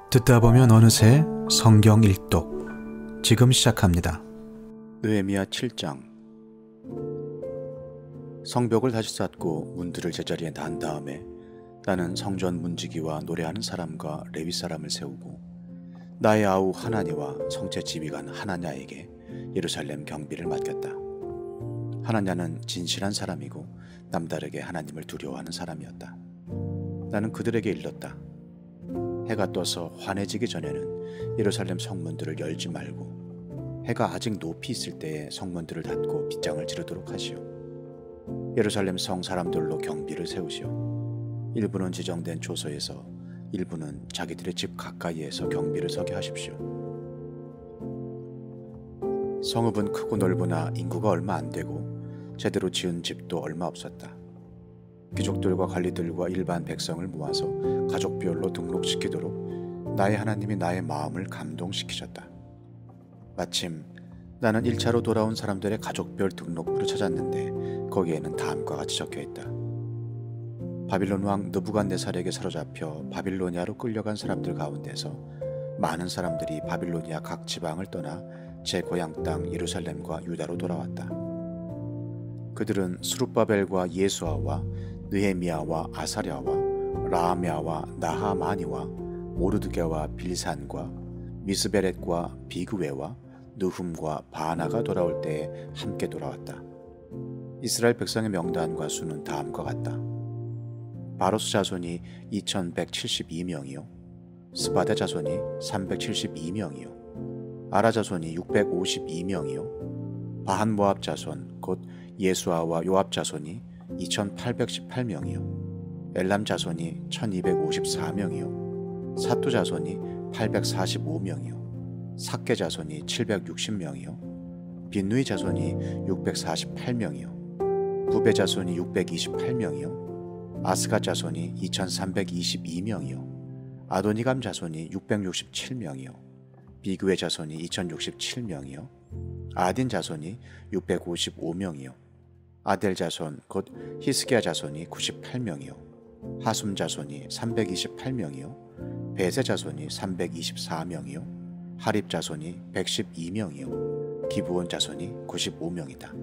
듣다 보면 어느새 성경 일독 지금 시작합니다. 느헤미야 7장. 성벽을 다시 쌓고 문들을 제자리에 난 다음에 나는 성전 문지기와 노래하는 사람과 레위 사람을 세우고 나의 아우 하나니와 성체 지휘관 하나냐에게 예루살렘 경비를 맡겼다. 하나냐는 진실한 사람이고 남다르게 하나님을 두려워하는 사람이었다. 나는 그들에게 일렀다. 해가 떠서 환해지기 전에는 예루살렘 성문들을 열지 말고 해가 아직 높이 있을 때에 성문들을 닫고 빗장을 지르도록 하시오. 예루살렘 성 사람들로 경비를 세우시오. 일부는 지정된 조서에서, 일부는 자기들의 집 가까이에서 경비를 서게 하십시오. 성읍은 크고 넓으나 인구가 얼마 안 되고 제대로 지은 집도 얼마 없었다. 귀족들과 관리들과 일반 백성을 모아서 가족별로 등록시키도록 나의 하나님이 나의 마음을 감동시키셨다. 마침 나는 1차로 돌아온 사람들의 가족별 등록부를 찾았는데 거기에는 다음과 같이 적혀있다. 바빌론 왕 느부갓네살에게 사로잡혀 바빌로니아로 끌려간 사람들 가운데서 많은 사람들이 바빌로니아 각 지방을 떠나 제 고향 땅 예루살렘과 유다로 돌아왔다. 그들은 스룹바벨과 예수아와 느헤미야와 아사랴와 라하메아와 나하마니와 모르드게와 빌산과 미스베렛과 비그웨와 느훔과 바나가 돌아올 때에 함께 돌아왔다. 이스라엘 백성의 명단과 수는 다음과 같다. 바로스 자손이 2172명이요 스바데 자손이 372명이요 아라 자손이 652명이요 바한모압 자손 곧 예수아와 요압 자손이 2818명이요 엘람 자손이 1254명이요 사투 자손이 845명이요 삭게 자손이 760명이요 빈누이 자손이 648명이요 부베 자손이 628명이요 아스가 자손이 2322명이요 아도니감 자손이 667명이요 비그웨 자손이 2067명이요 아딘 자손이 655명이요 아델 자손 곧 히스기야 자손이 98명이요 하숨 자손이 328명이요 베세 자손이 324명이요 하립 자손이 112명이요 기브온 자손이 95명이다.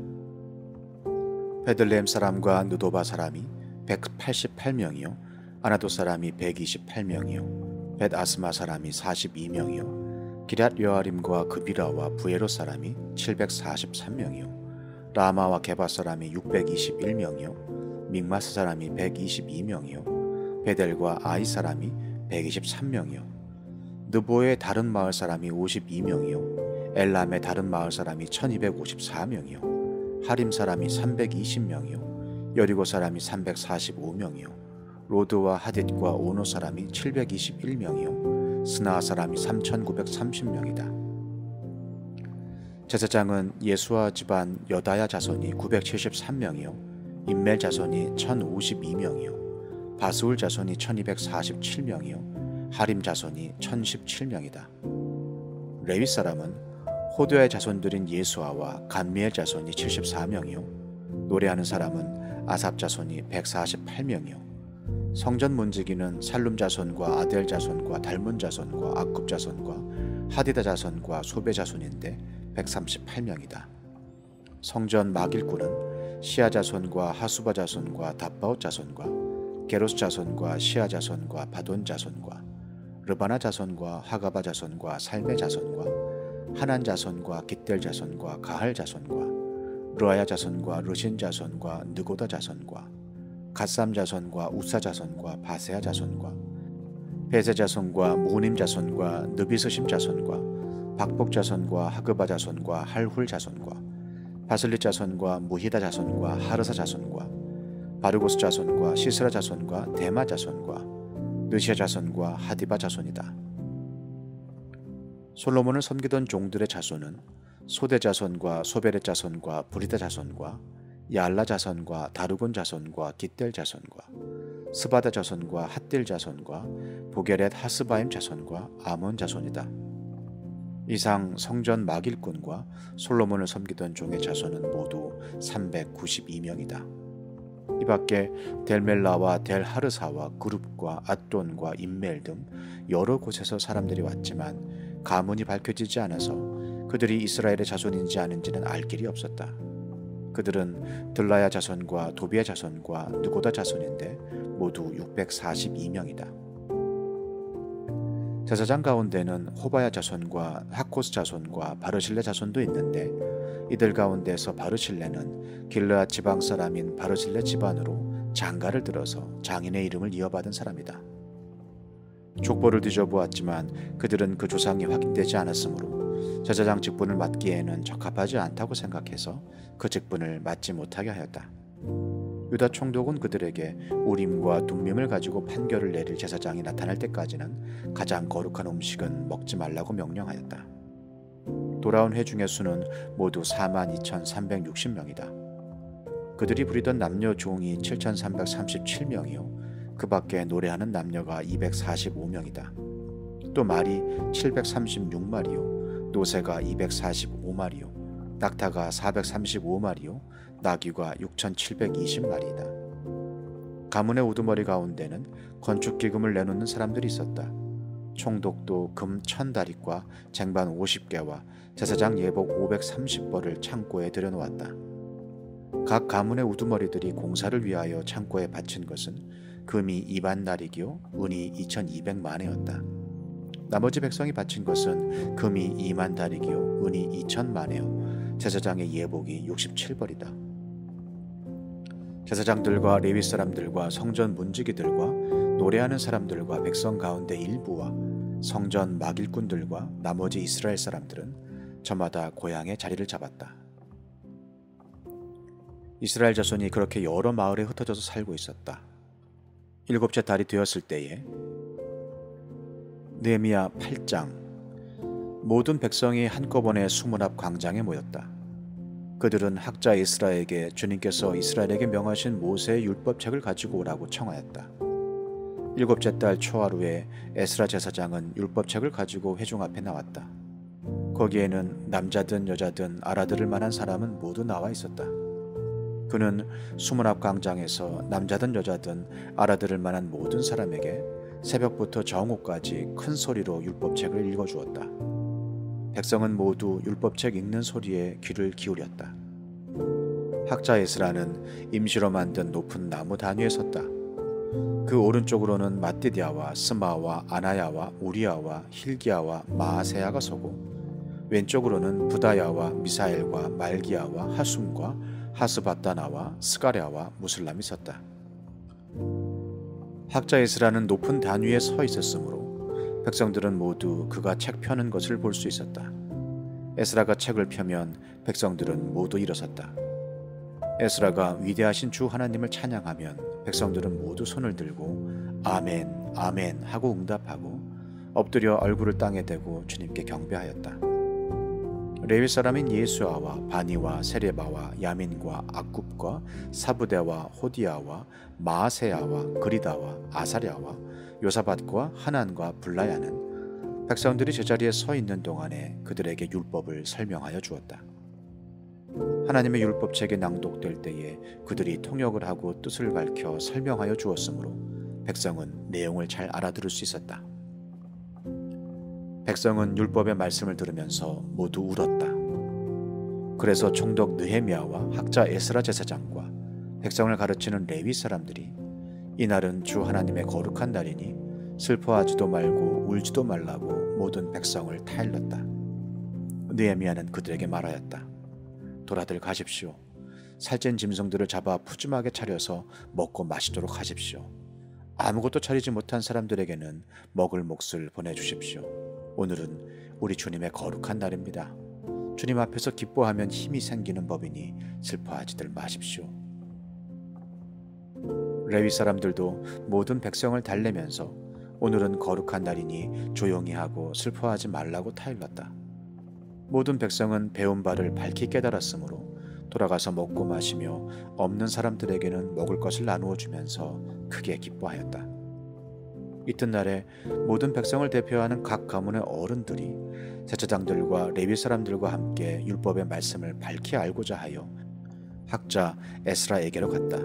베들레헴 사람과 느도바 사람이 188명이요 아나도 사람이 128명이요 벳아스마 사람이 42명이요 기럇 여아림과 그비라와 부에로 사람이 743명이요 라마와 게바 사람이 621명이요 믹마스 사람이 122명이요 베델과 아이 사람이 123명이요 느보의 다른 마을 사람이 52명이요 엘람의 다른 마을 사람이 1254명이요 하림 사람이 320명이요 여리고 사람이 345명이요 로드와 하딧과 오노 사람이 721명이요 스나 사람이 3930명이다. 제사장은 예수아 집안 여다야 자손이 973명이요 임멜 자손이 1052명이요 바스울 자손이 1247명이요 하림 자손이 1017명이다. 레위 사람은 호두의 자손들인 예수아와 간미엘 자손이 74명이요 노래하는 사람은 아삽 자손이 148명이요 성전 문지기는 살룸 자손과 아델 자손과 달문 자손과 아굽 자손과 하디다 자손과 소베 자손인데 138명이다. 성전 막일꾼은 시아 자손과 하수바 자손과 답바옷 자손과 게로스 자손과 시아 자손과 바돈 자손과 르바나 자손과 하가바 자손과 살메 자손과 하난 자손과 깃델 자손과 가할 자손과 르아야 자손과 르신 자손과 느고다 자손과 갓삼 자손과 우사 자손과 바세아 자손과 베세 자손과 모님 자손과 느비스심 자손과 박복 자손과 하그바 자손과 할훌 자손과 바슬리 자손과 무히다 자손과 하르사 자손과 바르고스 자손과 시스라 자손과 데마 자손과 느시아 자손과 하디바 자손이다. 솔로몬을 섬기던 종들의 자손은 소대 자손과 소베렛 자손과 브리다 자손과 야알라 자손과 다르곤 자손과 깃델 자손과 스바다 자손과 핫딜 자손과 보게렛 하스바임 자손과 아몬 자손이다. 이상 성전 막일꾼과 솔로몬을 섬기던 종의 자손은 모두 392명이다. 밖에 델멜라와 델하르사와 그룹과 앗돈과 임멜 등 여러 곳에서 사람들이 왔지만 가문이 밝혀지지 않아서 그들이 이스라엘의 자손인지 아닌지는 알 길이 없었다. 그들은 들라야 자손과 도비야 자손과 느고다 자손인데 모두 642명이다. 제사장 가운데는 호바야 자손과 하코스 자손과 바르실레 자손도 있는데 이들 가운데서 바르실레는 길르앗 지방 사람인 바르실레 집안으로 장가를 들어서 장인의 이름을 이어받은 사람이다. 족보를 뒤져보았지만 그들은 그 조상이 확인되지 않았으므로 제사장 직분을 맡기에는 적합하지 않다고 생각해서 그 직분을 맡지 못하게 하였다. 유다 총독은 그들에게 우림과 둠밈을 가지고 판결을 내릴 제사장이 나타날 때까지는 가장 거룩한 음식은 먹지 말라고 명령하였다. 돌아온 회중의 수는 모두 42,360명이다. 그들이 부리던 남녀 종이 7,337명이요 그 밖에 노래하는 남녀가 245명이다. 또 말이 736마리요 노새가 245마리요 낙타가 435마리요 나귀가 6,720마리이다. 가문의 우두머리 가운데는 건축기금을 내놓는 사람들이 있었다. 총독도 금 1,000다리과 쟁반 50개와 제사장 예복 530벌을 창고에 들여놓았다. 각 가문의 우두머리들이 공사를 위하여 창고에 바친 것은 금이 2만 다리기요 은이 2,200만회였다. 나머지 백성이 바친 것은 금이 2만 다리기요 은이 2,000만회요 제사장의 예복이 67벌이다. 제사장들과 레위 사람들과 성전 문지기들과 노래하는 사람들과 백성 가운데 일부와 성전 막일꾼들과 나머지 이스라엘 사람들은 저마다 고향에 자리를 잡았다. 이스라엘 자손이 그렇게 여러 마을에 흩어져서 살고 있었다. 7째 달이 되었을 때에 느헤미야 8장 모든 백성이 한꺼번에 수문 앞 광장에 모였다. 그들은 학자 에스라에게 주님께서 이스라엘에게 명하신 모세의 율법책을 가지고 오라고 청하였다. 7째 달 초하루에 에스라 제사장은 율법책을 가지고 회중 앞에 나왔다. 거기에는 남자든 여자든 알아들을 만한 사람은 모두 나와 있었다. 그는 수문 앞 광장에서 남자든 여자든 알아들을 만한 모든 사람에게 새벽부터 정오까지 큰 소리로 율법책을 읽어주었다. 백성은 모두 율법책 읽는 소리에 귀를 기울였다. 학자 에스라는 임시로 만든 높은 나무 단위에 섰다. 그 오른쪽으로는 마띠디아와 스마와 아나야와 우리아와 힐기야와 마아세야가 서고 왼쪽으로는 부다야와 미사엘과 말기야와 하숨과 하스바다나와 스가랴와 무슬람이 섰다. 학자 에스라는 높은 단위에 서 있었으므로 백성들은 모두 그가 책 펴는 것을 볼 수 있었다. 에스라가 책을 펴면 백성들은 모두 일어섰다. 에스라가 위대하신 주 하나님을 찬양하면 백성들은 모두 손을 들고 아멘 아멘 하고 응답하고 엎드려 얼굴을 땅에 대고 주님께 경배하였다. 레위 사람인 예수아와 바니와 세레바와 야민과 악굽과 사부대와 호디아와 마아세야와 그리다와 아사랴와 요사밧과 하난과 블라야는 백성들이 제자리에 서 있는 동안에 그들에게 율법을 설명하여 주었다. 하나님의 율법책이 낭독될 때에 그들이 통역을 하고 뜻을 밝혀 설명하여 주었으므로 백성은 내용을 잘 알아들을 수 있었다. 백성은 율법의 말씀을 들으면서 모두 울었다. 그래서 총독 느헤미야와 학자 에스라 제사장과 백성을 가르치는 레위 사람들이 이날은 주 하나님의 거룩한 날이니 슬퍼하지도 말고 울지도 말라고 모든 백성을 타일렀다. 느헤미야는 그들에게 말하였다. 돌아들 가십시오. 살찐 짐승들을 잡아 푸짐하게 차려서 먹고 마시도록 하십시오. 아무것도 차리지 못한 사람들에게는 먹을 몫을 보내주십시오. 오늘은 우리 주님의 거룩한 날입니다. 주님 앞에서 기뻐하면 힘이 생기는 법이니 슬퍼하지들 마십시오. 레위 사람들도 모든 백성을 달래면서 오늘은 거룩한 날이니 조용히 하고 슬퍼하지 말라고 타일렀다. 모든 백성은 배운 바를 밝히 깨달았으므로 돌아가서 먹고 마시며 없는 사람들에게는 먹을 것을 나누어 주면서 크게 기뻐하였다. 이튿날에 모든 백성을 대표하는 각 가문의 어른들이 제사장들과 레위 사람들과 함께 율법의 말씀을 밝히 알고자 하여 학자 에스라에게로 갔다.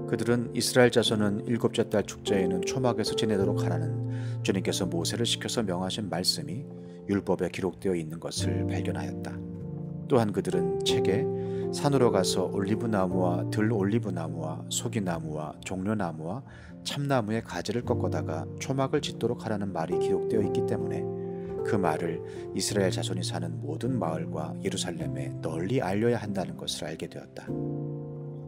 그들은 이스라엘 자손은 일곱째 달 축제에는 초막에서 지내도록 하라는 주님께서 모세를 시켜서 명하신 말씀이 율법에 기록되어 있는 것을 발견하였다. 또한 그들은 책에 산으로 가서 올리브나무와 들올리브나무와 소기나무와 종려나무와 참나무의 가지를 꺾어다가 초막을 짓도록 하라는 말이 기록되어 있기 때문에 그 말을 이스라엘 자손이 사는 모든 마을과 예루살렘에 널리 알려야 한다는 것을 알게 되었다.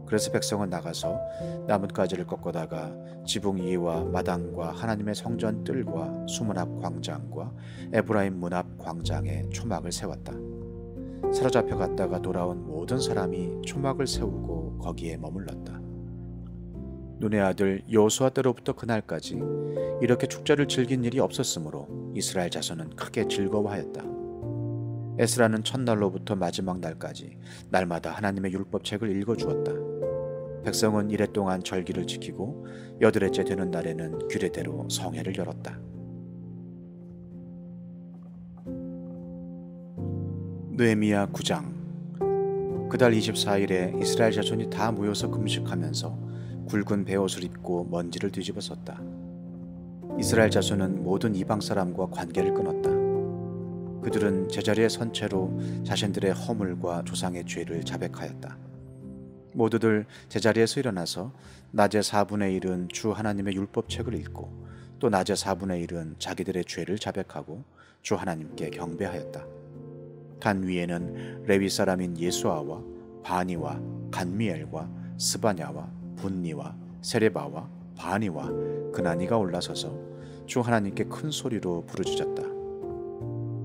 그래서 백성은 나가서 나뭇가지를 꺾어다가 지붕 위와 마당과 하나님의 성전 뜰과 수문 앞 광장과 에브라임 문 앞 광장에 초막을 세웠다. 사로잡혀 갔다가 돌아온 모든 사람이 초막을 세우고 거기에 머물렀다. 눈의 아들 여호수아 때로부터 그날까지 이렇게 축제를 즐긴 일이 없었으므로 이스라엘 자손은 크게 즐거워하였다. 에스라는 첫날로부터 마지막 날까지 날마다 하나님의 율법책을 읽어주었다. 백성은 이래 동안 절기를 지키고 여드레째 되는 날에는 규례대로 성회를 열었다. 느헤미야 9장. 그달 24일에 이스라엘 자손이 다 모여서 금식하면서 굵은 베옷을 입고 먼지를 뒤집어 썼다. 이스라엘 자손은 모든 이방 사람과 관계를 끊었다. 그들은 제자리에 선 채로 자신들의 허물과 조상의 죄를 자백하였다. 모두들 제자리에서 일어나서 낮에 4분의 1은 주 하나님의 율법책을 읽고 또 낮에 4분의 1은 자기들의 죄를 자백하고 주 하나님께 경배하였다. 단 위에는 레위 사람인 예수아와 바니와 간미엘과 스바냐와 분니와 세레바와 바니와 그나니가 올라서서 주 하나님께 큰 소리로 부르짖었다.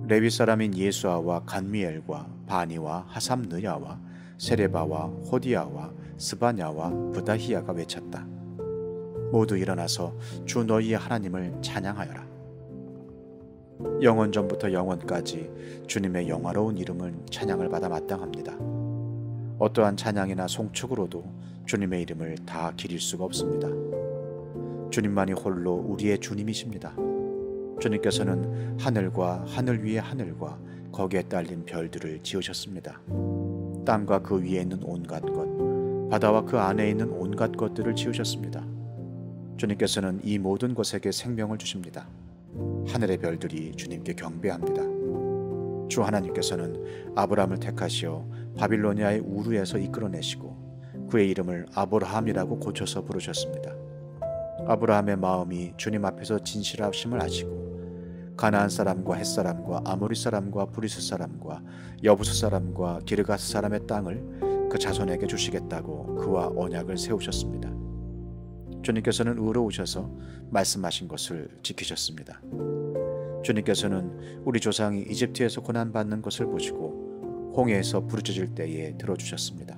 레위 사람인 예수아와 간미엘과 바니와 하삼느야와 세레바와 호디야와 스바냐와 부다히야가 외쳤다. 모두 일어나서 주 너희의 하나님을 찬양하여라. 영원전부터 영원까지 주님의 영화로운 이름은 찬양을 받아 마땅합니다. 어떠한 찬양이나 송축으로도 주님의 이름을 다 기릴 수가 없습니다. 주님만이 홀로 우리의 주님이십니다. 주님께서는 하늘과 하늘 위의 하늘과 거기에 딸린 별들을 지으셨습니다. 땅과 그 위에 있는 온갖 것, 바다와 그 안에 있는 온갖 것들을 지으셨습니다. 주님께서는 이 모든 것에게 생명을 주십니다. 하늘의 별들이 주님께 경배합니다. 주 하나님께서는 아브라함을 택하시어 바빌로니아의 우르에서 이끌어내시고 그의 이름을 아브라함이라고 고쳐서 부르셨습니다. 아브라함의 마음이 주님 앞에서 진실하심을 아시고 가나안 사람과 헷 사람과 아모리 사람과 브리스 사람과 여부스 사람과 기르가스 사람의 땅을 그 자손에게 주시겠다고 그와 언약을 세우셨습니다. 주님께서는 의로우셔서 말씀하신 것을 지키셨습니다. 주님께서는 우리 조상이 이집트에서 고난받는 것을 보시고 홍해에서 부르짖을 때에 들어주셨습니다.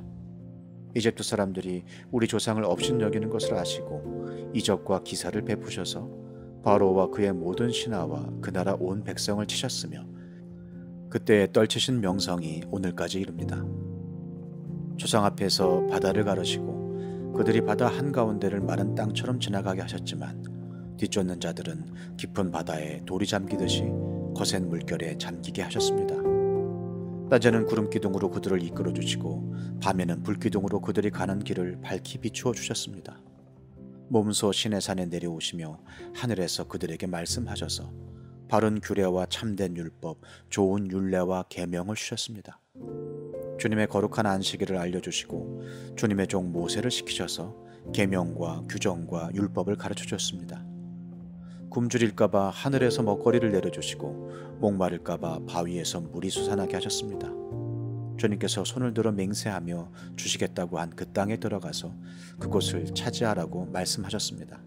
이집트 사람들이 우리 조상을 업신여기는 것을 아시고 이적과 기사를 베푸셔서 바로와 그의 모든 신하와 그 나라 온 백성을 치셨으며 그때의 떨치신 명성이 오늘까지 이릅니다. 조상 앞에서 바다를 가르시고 그들이 바다 한가운데를 마른 땅처럼 지나가게 하셨지만 뒤쫓는 자들은 깊은 바다에 돌이 잠기듯이 거센 물결에 잠기게 하셨습니다. 낮에는 구름 기둥으로 그들을 이끌어 주시고 밤에는 불 기둥으로 그들이 가는 길을 밝히 비추어 주셨습니다. 몸소 시내산에 내려오시며 하늘에서 그들에게 말씀하셔서 바른 규례와 참된 율법, 좋은 율례와 계명을 주셨습니다. 주님의 거룩한 안식일을 알려주시고 주님의 종 모세를 시키셔서 계명과 규정과 율법을 가르쳐 주셨습니다. 굶주릴까봐 하늘에서 먹거리를 내려주시고 목마를까봐 바위에서 물이 솟아나게 하셨습니다. 주님께서 손을 들어 맹세하며 주시겠다고 한 그 땅에 들어가서 그곳을 차지하라고 말씀하셨습니다.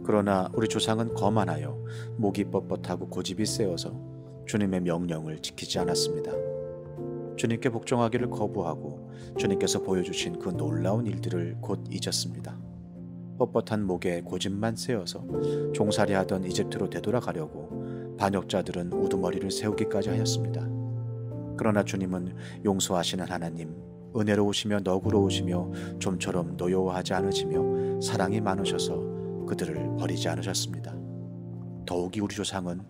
그러나 우리 조상은 거만하여 목이 뻣뻣하고 고집이 세어서 주님의 명령을 지키지 않았습니다. 주님께 복종하기를 거부하고 주님께서 보여주신 그 놀라운 일들을 곧 잊었습니다. 뻣뻣한 목에 고집만 세어서 종살이하던 이집트로 되돌아가려고 반역자들은 우두머리를 세우기까지 하였습니다. 그러나 주님은 용서하시는 하나님, 은혜로우시며 너그러우시며 좀처럼 노여워하지 않으시며 사랑이 많으셔서 그들을 버리지 않으셨습니다. 더욱이 우리 조상은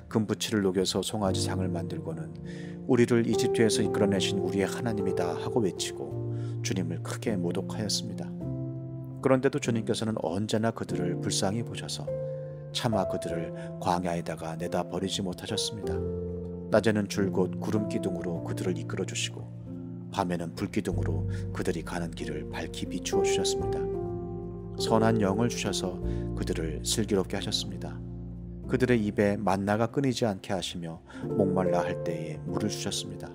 금부치를 녹여서 송아지상을 만들고는 우리를 이집트에서 이끌어내신 우리의 하나님이다 하고 외치고 주님을 크게 모독하였습니다. 그런데도 주님께서는 언제나 그들을 불쌍히 보셔서 차마 그들을 광야에다가 내다 버리지 못하셨습니다. 낮에는 줄곧 구름 기둥으로 그들을 이끌어 주시고 밤에는 불 기둥으로 그들이 가는 길을 밝히 비추어 주셨습니다. 선한 영을 주셔서 그들을 슬기롭게 하셨습니다. 그들의 입에 만나가 끊이지 않게 하시며 목말라 할 때에 물을 주셨습니다.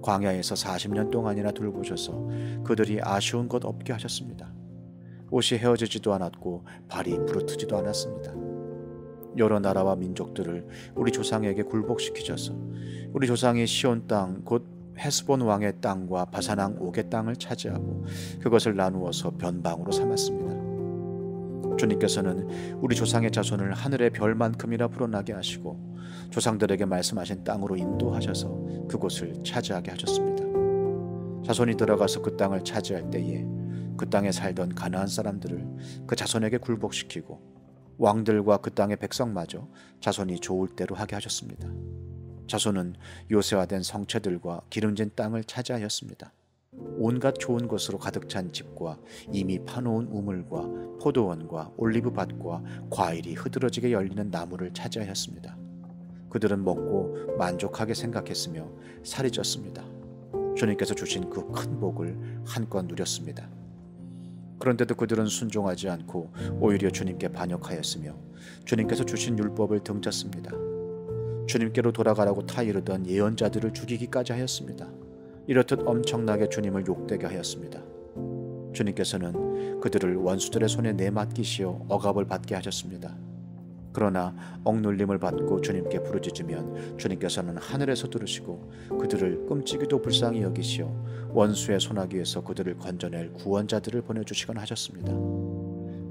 광야에서 40년 동안이나 돌보셔서 그들이 아쉬운 것 없게 하셨습니다. 옷이 헤어지지도 않았고 발이 부르트지도 않았습니다. 여러 나라와 민족들을 우리 조상에게 굴복시키셔서 우리 조상이 시온 땅 곧 헤스본 왕의 땅과 바산왕 옥의 땅을 차지하고 그것을 나누어서 변방으로 삼았습니다. 주님께서는 우리 조상의 자손을 하늘의 별만큼이나 불어나게 하시고 조상들에게 말씀하신 땅으로 인도하셔서 그곳을 차지하게 하셨습니다. 자손이 들어가서 그 땅을 차지할 때에 그 땅에 살던 가나안 사람들을 그 자손에게 굴복시키고 왕들과 그 땅의 백성마저 자손이 좋을 대로 하게 하셨습니다. 자손은 요새화된 성체들과 기름진 땅을 차지하였습니다. 온갖 좋은 것으로 가득 찬 집과 이미 파놓은 우물과 포도원과 올리브밭과 과일이 흐드러지게 열리는 나무를 차지하였습니다. 그들은 먹고 만족하게 생각했으며 살이 쪘습니다. 주님께서 주신 그 큰 복을 한껏 누렸습니다. 그런데도 그들은 순종하지 않고 오히려 주님께 반역하였으며 주님께서 주신 율법을 등졌습니다. 주님께로 돌아가라고 타이르던 예언자들을 죽이기까지 하였습니다. 이렇듯 엄청나게 주님을 욕되게 하였습니다. 주님께서는 그들을 원수들의 손에 내맡기시어 억압을 받게 하셨습니다. 그러나 억눌림을 받고 주님께 부르짖으면 주님께서는 하늘에서 들으시고 그들을 끔찍이도 불쌍히 여기시어 원수의 손아귀에서 그들을 건져낼 구원자들을 보내주시곤 하셨습니다.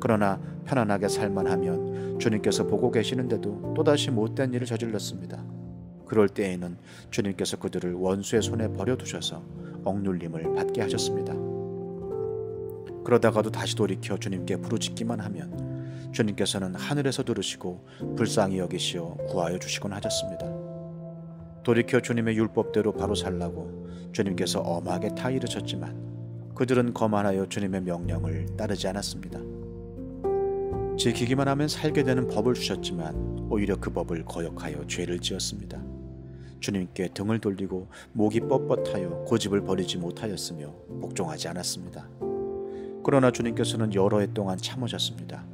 그러나 편안하게 살만하면 주님께서 보고 계시는데도 또다시 못된 일을 저질렀습니다. 그럴 때에는 주님께서 그들을 원수의 손에 버려두셔서 억눌림을 받게 하셨습니다. 그러다가도 다시 돌이켜 주님께 부르짖기만 하면 주님께서는 하늘에서 들으시고 불쌍히 여기시어 구하여 주시곤 하셨습니다. 돌이켜 주님의 율법대로 바로 살라고 주님께서 엄하게 타이르셨지만 그들은 거만하여 주님의 명령을 따르지 않았습니다. 지키기만 하면 살게 되는 법을 주셨지만 오히려 그 법을 거역하여 죄를 지었습니다. 주님께 등을 돌리고 목이 뻣뻣하여 고집을 버리지 못하였으며 복종하지 않았습니다. 그러나 주님께서는 여러 해 동안 참으셨습니다.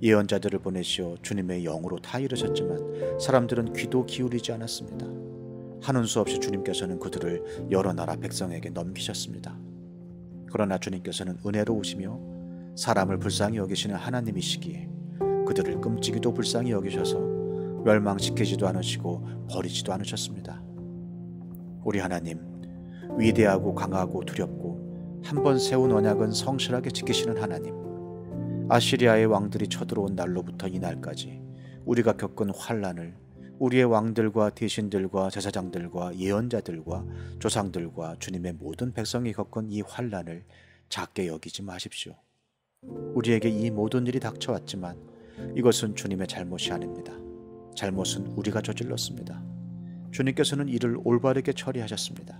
예언자들을 보내시어 주님의 영으로 타이르셨지만 사람들은 귀도 기울이지 않았습니다. 하는 수 없이 주님께서는 그들을 여러 나라 백성에게 넘기셨습니다. 그러나 주님께서는 은혜로우시며 사람을 불쌍히 여기시는 하나님이시기에 그들을 끔찍이도 불쌍히 여기셔서 멸망시키지도 않으시고 버리지도 않으셨습니다. 우리 하나님, 위대하고 강하고 두렵고 한 번 세운 언약은 성실하게 지키시는 하나님, 아시리아의 왕들이 쳐들어온 날로부터 이날까지 우리가 겪은 환난을 우리의 왕들과 대신들과 제사장들과 예언자들과 조상들과 주님의 모든 백성이 겪은 이 환난을 작게 여기지 마십시오. 우리에게 이 모든 일이 닥쳐왔지만 이것은 주님의 잘못이 아닙니다. 잘못은 우리가 저질렀습니다. 주님께서는 이를 올바르게 처리하셨습니다.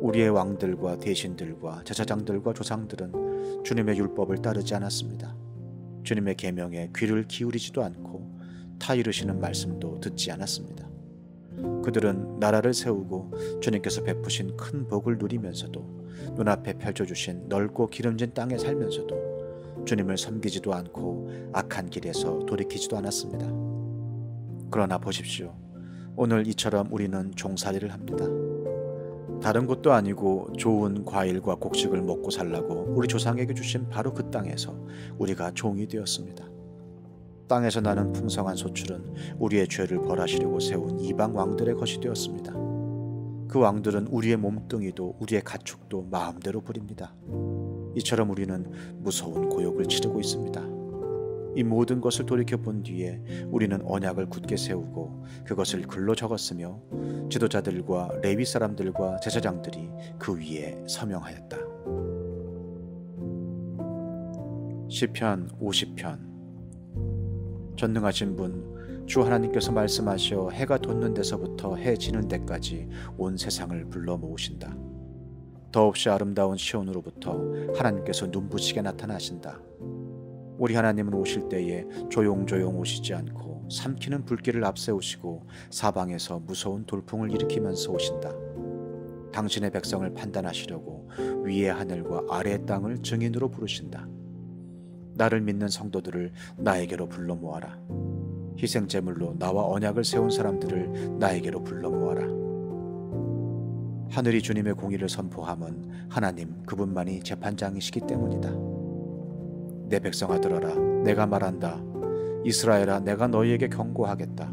우리의 왕들과 대신들과 제사장들과 조상들은 주님의 율법을 따르지 않았습니다. 주님의 계명에 귀를 기울이지도 않고 타이르시는 말씀도 듣지 않았습니다. 그들은 나라를 세우고 주님께서 베푸신 큰 복을 누리면서도 눈앞에 펼쳐주신 넓고 기름진 땅에 살면서도 주님을 섬기지도 않고 악한 길에서 돌이키지도 않았습니다. 그러나 보십시오. 오늘 이처럼 우리는 종살이를 합니다. 다른 곳도 아니고 좋은 과일과 곡식을 먹고 살라고 우리 조상에게 주신 바로 그 땅에서 우리가 종이 되었습니다. 땅에서 나는 풍성한 소출은 우리의 죄를 벌하시려고 세운 이방 왕들의 것이 되었습니다. 그 왕들은 우리의 몸뚱이도 우리의 가축도 마음대로 부립니다. 이처럼 우리는 무서운 고욕을 치르고 있습니다. 이 모든 것을 돌이켜본 뒤에 우리는 언약을 굳게 세우고 그것을 글로 적었으며 지도자들과 레위 사람들과 제사장들이 그 위에 서명하였다. 시편 50편. 전능하신 분 주 하나님께서 말씀하시어 해가 돋는 데서부터 해 지는 데까지 온 세상을 불러 모으신다. 더없이 아름다운 시온으로부터 하나님께서 눈부시게 나타나신다. 우리 하나님은 오실 때에 조용조용 오시지 않고 삼키는 불길을 앞세우시고 사방에서 무서운 돌풍을 일으키면서 오신다. 당신의 백성을 판단하시려고 위의 하늘과 아래의 땅을 증인으로 부르신다. 나를 믿는 성도들을 나에게로 불러 모아라. 희생제물로 나와 언약을 세운 사람들을 나에게로 불러 모아라. 하늘이 주님의 공의를 선포함은 하나님 그분만이 재판장이시기 때문이다. 내 백성아 들어라. 내가 말한다. 이스라엘아, 내가 너희에게 경고하겠다.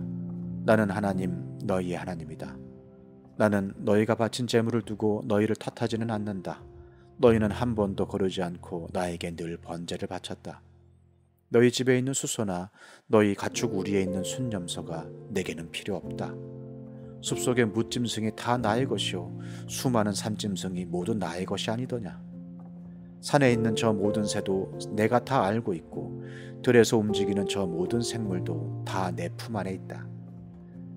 나는 하나님, 너희의 하나님이다. 나는 너희가 바친 제물을 두고 너희를 탓하지는 않는다. 너희는 한 번도 거르지 않고 나에게 늘 번제를 바쳤다. 너희 집에 있는 수소나 너희 가축 우리에 있는 순염소가 내게는 필요 없다. 숲속의 뭇짐승이 다 나의 것이요 수많은 산짐승이 모두 나의 것이 아니더냐. 산에 있는 저 모든 새도 내가 다 알고 있고 들에서 움직이는 저 모든 생물도 다 내 품 안에 있다.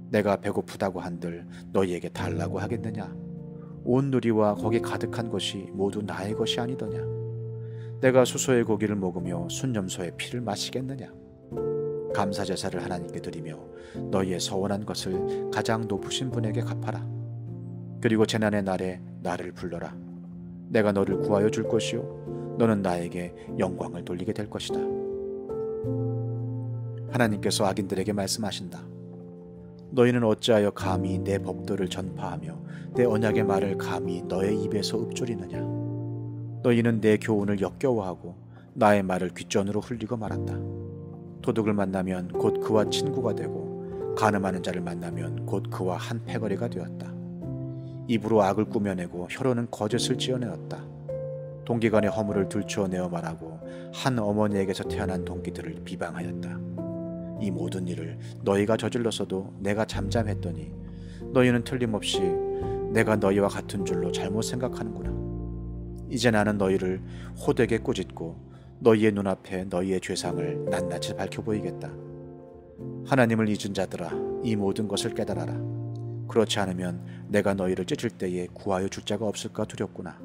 내가 배고프다고 한들 너희에게 달라고 하겠느냐. 온 누리와 거기 가득한 것이 모두 나의 것이 아니더냐. 내가 수소의 고기를 먹으며 순염소의 피를 마시겠느냐. 감사제사를 하나님께 드리며 너희의 서원한 것을 가장 높으신 분에게 갚아라. 그리고 재난의 날에 나를 불러라. 내가 너를 구하여 줄 것이요 너는 나에게 영광을 돌리게 될 것이다. 하나님께서 악인들에게 말씀하신다. 너희는 어찌하여 감히 내 법도를 전파하며 내 언약의 말을 감히 너의 입에서 읊조리느냐. 너희는 내 교훈을 역겨워하고 나의 말을 귓전으로 흘리고 말았다. 도둑을 만나면 곧 그와 친구가 되고 간음하는 자를 만나면 곧 그와 한 패거리가 되었다. 입으로 악을 꾸며내고 혀로는 거짓을 지어내었다. 동기간의 허물을 들추어내어 말하고 한 어머니에게서 태어난 동기들을 비방하였다. 이 모든 일을 너희가 저질렀어도 내가 잠잠했더니 너희는 틀림없이 내가 너희와 같은 줄로 잘못 생각하는구나. 이제 나는 너희를 호되게 꾸짖고 너희의 눈앞에 너희의 죄상을 낱낱이 밝혀 보이겠다. 하나님을 잊은 자들아, 이 모든 것을 깨달아라. 그렇지 않으면 내가 너희를 찢을 때에 구하여 줄 자가 없을까 두렵구나.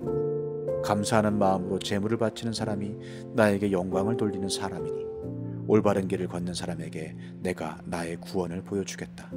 감사하는 마음으로 제물을 바치는 사람이 나에게 영광을 돌리는 사람이니 올바른 길을 걷는 사람에게 내가 나의 구원을 보여주겠다.